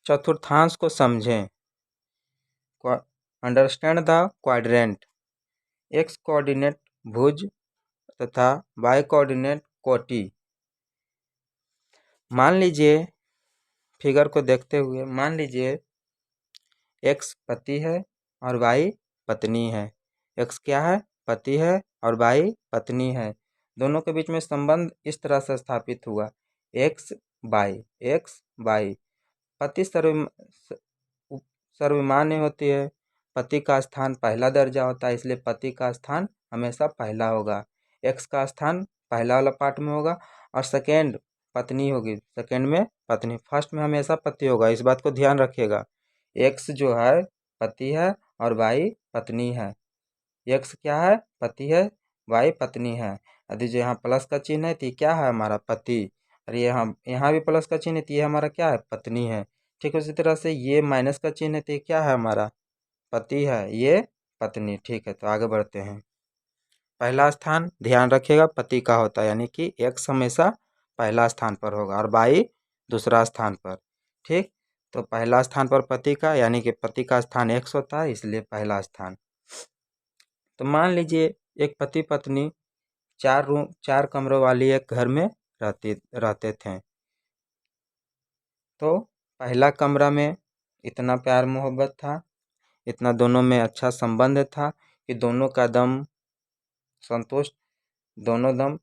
चतुर्थांश को समझें। Understand the quadrant. X coordinate भुज तथा वाई कोऑर्डिनेट कोटि। मान लीजिए फिगर को देखते हुए, मान लीजिए एक्स पति है और वाई पत्नी है। एक्स क्या है? पति है और वाई पत्नी है। दोनों के बीच में संबंध इस तरह से स्थापित हुआ, एक्स वाई। पति सर्वमान्य होती है, पति का स्थान पहला दर्जा होता है, इसलिए पति का स्थान हमेशा पहला होगा। एक्स का स्थान पहला वाला पार्ट में होगा और सेकेंड पत्नी होगी, सेकेंड में पत्नी, फर्स्ट में हमेशा पति होगा। इस बात को ध्यान रखिएगा। एक्स जो है पति है और वाई पत्नी है। एक्स क्या है? पति है, वाई पत्नी है। यदि जो यहाँ प्लस का चिन्ह है तो ये क्या है? हमारा पति। और ये यहाँ भी प्लस का चिन्ह है तो ये हमारा क्या है? पत्नी है। ठीक है, उसी तरह से ये माइनस का चिन्ह है तो ये क्या है? हमारा पति है, ये पत्नी। ठीक है, तो आगे बढ़ते हैं। पहला स्थान ध्यान रखिएगा पति का होता है, यानी कि एक्स हमेशा पहला स्थान पर होगा और वाई दूसरा स्थान पर। ठीक, तो पहला स्थान पर पति का, यानी कि पति का स्थान एक्स होता है, इसलिए पहला स्थान। तो मान लीजिए एक पति पत्नी 4 कमरों वाली एक घर में रहते थे। तो पहला कमरा में इतना प्यार मोहब्बत था, इतना दोनों में अच्छा संबंध था कि दोनों का दम संतुष्ट, दोनों दम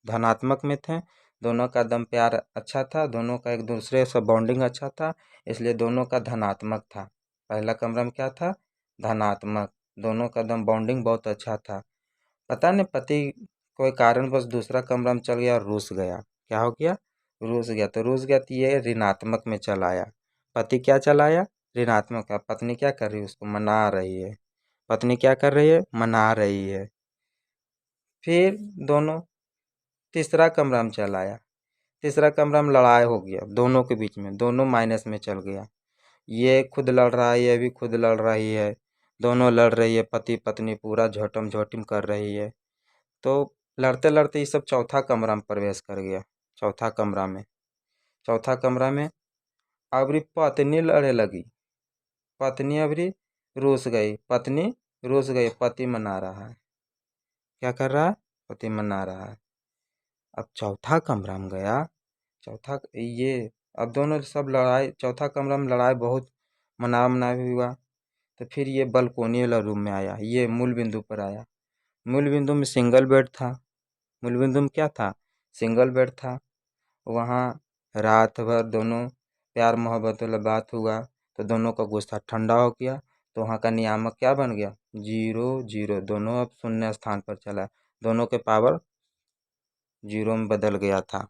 धनात्मक में थे। दोनों का दम प्यार अच्छा था, दोनों का एक दूसरे से बॉन्डिंग अच्छा था, इसलिए दोनों का धनात्मक था। पहला कमरा में क्या था? धनात्मक। दोनों का दम बॉन्डिंग बहुत अच्छा था। पता नहीं पति कोई कारणवश दूसरा कमरा में चल गया और रूस गया। क्या हो गया? रूस गया। तो रूस गया तो ये ऋणात्मक में चला आया। पति क्या चला आया? ऋणात्मक का। पत्नी क्या कर रही है? उसको मना रही है। पत्नी क्या कर रही है? मना रही है। फिर दोनों तीसरा कमरा में चला आया। तीसरा कमरा में लड़ाई हो गया दोनों के बीच में, दोनों माइनस में चल गया। ये खुद लड़ रहा है, ये भी खुद लड़ रही है, दोनों लड़ रही है, पति पत्नी पूरा झोटम झोटिम कर रही है। तो लड़ते लड़ते ये सब चौथा कमरा में प्रवेश कर गया। चौथा कमरा में अबरी पत्नी लड़ने लगी। पत्नी अबरी रूस गई, पति मना रहा है। क्या कर रहा है? पति मना रहा है। अब चौथा कमरा में गया, अब दोनों सब लड़ाई, चौथा कमरा में लड़ाई बहुत मना भी हुआ। तो फिर ये बलकोनी वाला रूम में आया, ये मूल बिंदु पर आया। मूल बिंदु में सिंगल बेड था। मूल बिंदु में क्या था? सिंगल बेड था। वहाँ रात भर दोनों प्यार मोहब्बत वाला बात हुआ, तो दोनों का गुस्सा ठंडा हो गया। तो वहाँ का नियामक क्या बन गया? 0 दोनों अब शून्य स्थान पर चला, दोनों के पावर 0 में बदल गया था।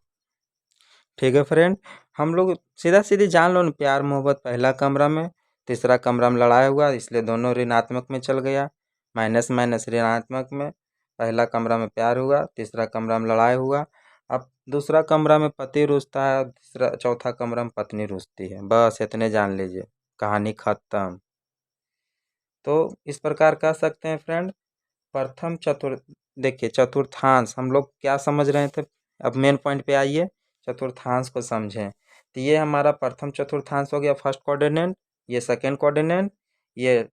ठीक है फ्रेंड, हम लोग सीधा सीधी जान लो ना, प्यार मोहब्बत पहला कमरा में, तीसरा कमरा में लड़ाई हुआ, इसलिए दोनों ऋणात्मक में चल गया। माइनस माइनस ऋणात्मक में। पहला कमरा में प्यार हुआ, तीसरा कमरा में लड़ाई हुआ। अब दूसरा कमरा में पति रूसता है, चौथा कमरा में पत्नी रूसती है। बस इतने जान लीजिए, कहानी खत्म। तो इस प्रकार कह सकते हैं फ्रेंड, देखिए चतुर्थांश हम लोग क्या समझ रहे थे, अब मेन पॉइंट पे आइए। चतुर्थांश को समझें तो ये हमारा प्रथम चतुर्थांश हो गया, फर्स्ट कोऑर्डिनेट। ये सेकंड कोऑर्डिनेट, ये